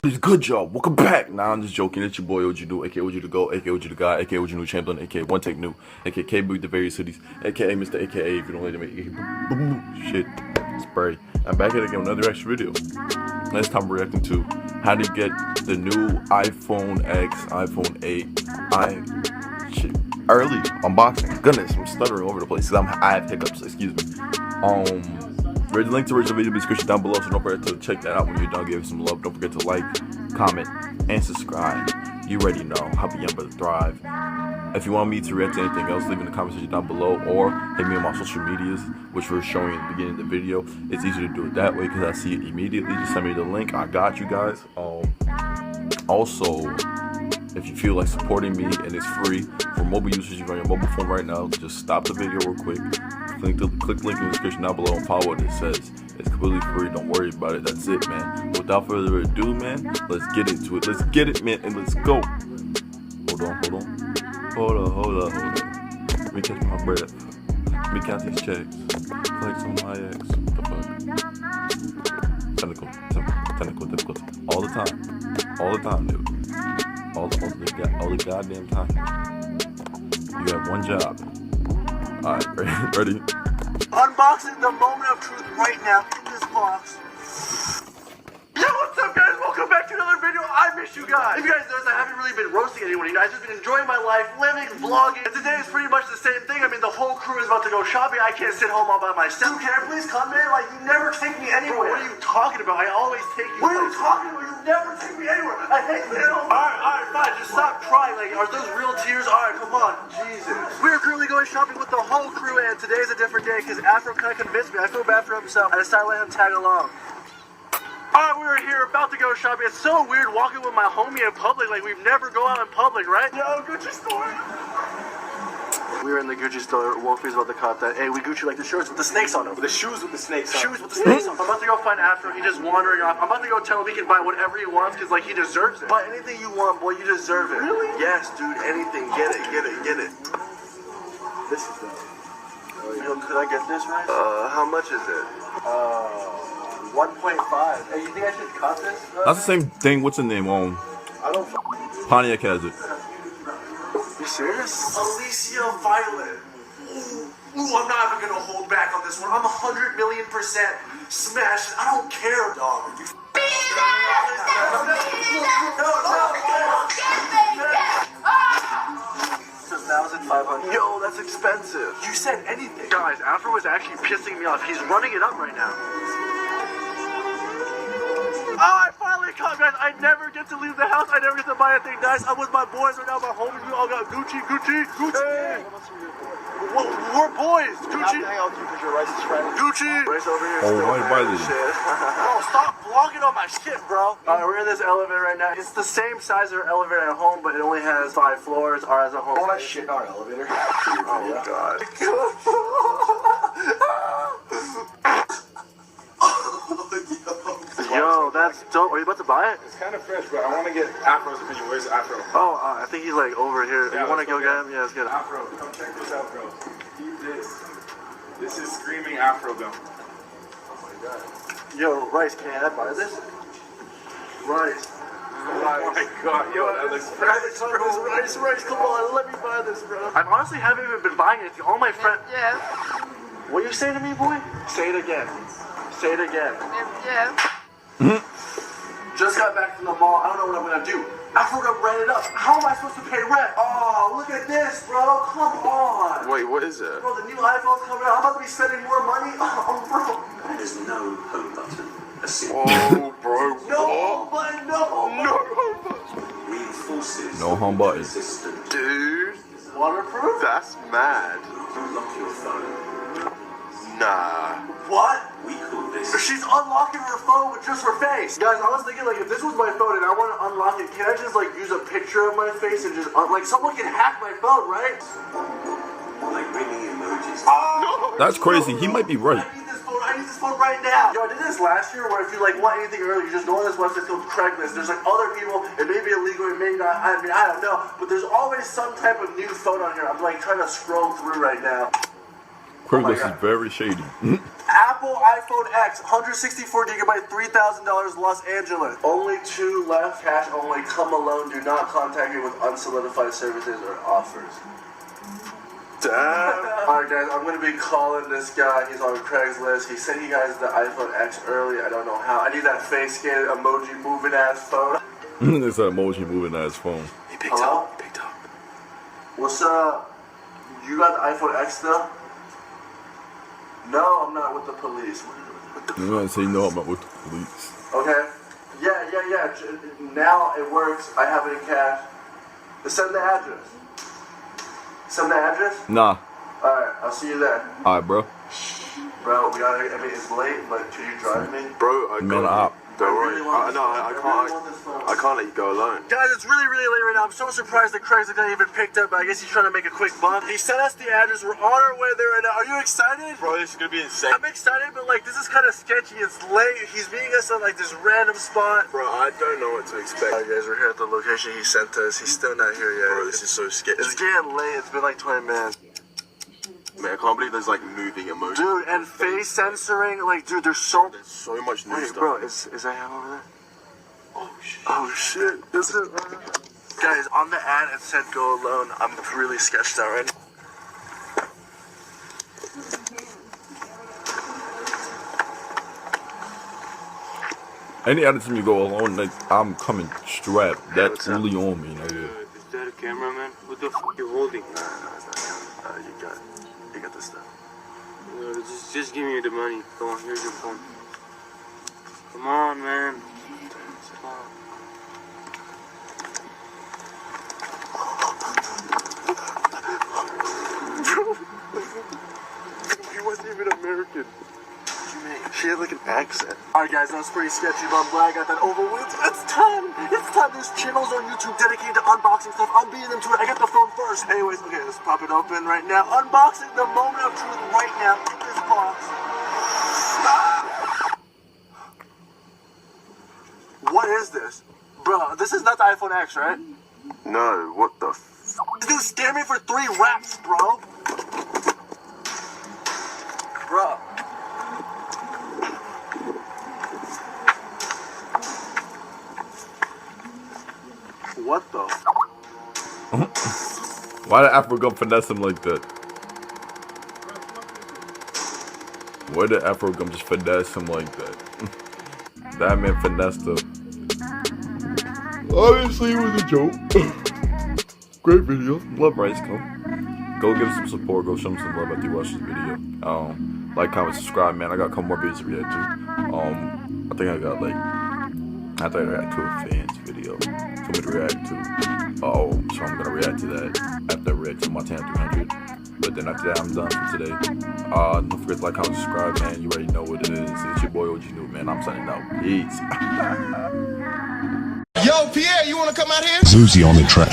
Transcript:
Good job. Welcome back. Nah, I'm just joking. It's your boy OGTHEGOD, aka OGTHEGOD, aka OGTHEGOD, aka OGTHEGOD Champion, aka One Take New, aka K-Boot the various cities, aka Mr. AKA if you don't let me shit spray. I'm back at it again with another extra video. Last time we're reacting to how to get the new iPhone X, iPhone 8, early unboxing. Goodness, I'm stuttering over the place because I have hiccups. Excuse me. There's a link to the original video in the description down below, so don't forget to check that out when you're done. Give it some love. Don't forget to like, comment, and subscribe. You already know how the young brother thrive. If you want me to react to anything else, leave in the comment section down below, or hit me on my social medias, which we're showing at the beginning of the video. It's easier to do it that way because I see it immediately. Just send me the link. I got you guys. Also, if you feel like supporting me and it's free for mobile users, you're on your mobile phone right now, just stop the video real quick. Click the link in the description down below and follow what it says. It's completely free. Don't worry about it. That's it, man. Without further ado, man, let's get into it. Let's get it, man, and let's go. Hold on. Let me catch my breath. Let me count these checks. Flex on my ex. What the fuck? Technical difficulty. All the time, dude. All the goddamn time. You have one job. Alright, ready? Unboxing the moment of truth right now in this box. Yo, what's up, guys? Welcome back to another video. I miss you guys. If you guys noticed, I haven't really been roasting anyone. I've just been enjoying my life, living, vlogging. And today is pretty much the same thing. I mean, the whole crew is about to go shopping. I can't sit home all by myself. Dude, can I please come in? Like, you never take me anywhere. Bro, what are you talking about? I always take you. What are you talking about? You never take me anywhere. I hate it. Alright, fine. Just stop crying. Like, are those real tears? Alright, come on. Jesus. We're currently going shopping with the whole crew, and today's a different day because Afro kind of convinced me. I feel bad for himself. I decided to let him tag along. Alright, we're here about to go shopping. It's so weird walking with my homie in public. Like, we've never go out in public, right? Yo, Gucci store. We were in the Gucci store. Wolfie's about to cop that. Hey, we Gucci like the shirts with the snakes on them. The shoes with the snakes on. Shoes with the snakes on. I'm about to go find Afro. He's just wandering off. I'm about to go tell him he can buy whatever he wants because, like, he deserves it. Buy anything you want, boy. You deserve it. Really? Yes, dude. Anything. Get it. This is dope. Yo, could I get this right? How much is it? 1.5. Hey, you think I should cut this? That's the same thing. What's the name? I don't. Pontiac has it. You serious? Alicia Violet. Ooh, I'm not even gonna hold back on this one. I'm 100 million% smashed. I don't care, dog. $1,500. Yo, that's expensive. You said anything. Guys, Afro is actually pissing me off. He's running it up right now. Oh, I finally caught, guys. I never get to leave the house. I never get to buy anything nice. I'm with my boys right now. My homies, we all got Gucci. Hey. We're boys. Gucci. Gucci. Rice over here. Oh, why buy this? Bro, stop vlogging on my shit, bro. Alright, we're in this elevator right now. It's the same size as our elevator at home, but it only has 5 floors. Ours at home. All that shit in our elevator. Oh, God. Yo, that's dope. Are you about to buy it? It's kind of fresh, but I want to get Afro's opinion. Where's Afro? Oh, I think he's like over here. Yeah, you want to go get him? Yeah, let's get him. Afro, come check this out, bro. Keep this. This is screaming Afro gum. Oh my God. Yo, Rice, can I buy this? Rice. Oh my God, yo, that looks fresh, bro. Rice, come on, let me buy this, bro. I honestly haven't even been buying it. All my friends. Yeah. What you say to me, boy? Say it again. Say it again. Yeah. Just got back from the mall. I don't know what I'm gonna do. Afro got rented up. How am I supposed to pay rent? Oh, look at this, bro. Come on. Wait, what is it? Bro, the new iPhone's coming out. I'm about to be spending more money. Oh, bro. There's no home button. Oh, bro. No home button. No home button. Reinforces. No home button. System. Dude, Waterproof? that's mad. Unlock your phone. Nah. What? We call this. She's unlocking her phone with just her face. Guys, I was thinking, like, if this was my phone and I want to unlock it, can I just, like, use a picture of my face and just, like, someone can hack my phone, right? Like bringing emojis. Oh! That's crazy. He might be right. I need this phone right now. Yo, I did this last year where if you, like, want anything early, you just go on this website called Craigslist. There's, like, other people. It may be illegal, it may not. I mean, I don't know. But there's always some type of new phone on here. I'm, like, trying to scroll through right now. Craigslist is very shady. Apple iPhone X, 164 gigabyte, $3,000, Los Angeles. Only 2 left, cash only, come alone, do not contact me with unsolidified services or offers. Damn. Alright guys, I'm gonna be calling this guy, he's on Craigslist. He said he has the iPhone X early, I don't know how. I need that face scan emoji moving ass phone. It's an emoji moving ass phone. He picked up. What's up? You got the iPhone X still? No, I'm not with the police. What the You gonna say no, I'm not with the police. Okay. Yeah. Now it works. I have it in cash. Send the address. Send the address? Nah. Alright, I'll see you there. Alright, bro. Bro, we gotta, I mean, it's late, but can you drive me? Bro, I Man, got up. Don't worry. I can't let you go alone. Guys, it's really late right now. I'm so surprised that Craigslist didn't even picked up, but I guess he's trying to make a quick buck. He sent us the address. We're on our way there right now. Are you excited? Bro, this is gonna be insane. I'm excited, but like, this is kind of sketchy. It's late. He's meeting us at like this random spot. Bro, I don't know what to expect. Alright guys, we're here at the location he sent us. He's still not here yet. Bro, this is so sketchy. It's getting late. It's been like 20 minutes. Man, I can't believe there's like moving emojis. Dude, and face censoring, like, dude, there's so... There's so much new Wait, stuff. bro, is that him over there? Oh shit. Oh shit, is it? Guys, on the ad it said go alone. I'm really sketched out right now. Any other time you go alone, like, I'm coming strapped. That's what's up? really on me, nigga. Is that a cameraman? What the f you holding? No, it's not him. You got this stuff. Just give me the money. Come on, here's your phone. Come on, man. Come on. He wasn't even American. She had like an accent. Alright guys, that was pretty sketchy, but I'm glad I got that over with. It's time! It's time! There's channels on YouTube dedicated to unboxing stuff. I'm beating them to it. I got the phone first. Anyways, okay, let's pop it open right now. Unboxing the moment of truth right now in this box. What is this? Bro, this is not the iPhone X, right? No, what the f? This dude scammed me for 3 racks, bro. Bro. What the f? Why did Afro finesse him like that? Why did Afro just finesse him like that? That man finessed him. Obviously, it was a joke. Great video. Love Rice Co. Go give him some support. Go show him some love after you watch this video. Like, comment, subscribe, man. I got a couple more videos to react to. I think I got 2 fans video for me to react to. So I'm gonna react to that after I react to my 10-300. But then after that, I'm done for today. Don't forget to like, comment, subscribe, man. You already know what it is. It's your boy OGTHEGOD, man. I'm signing out. Peace. Yo, Pierre, you wanna come out here? Zuzi on the track.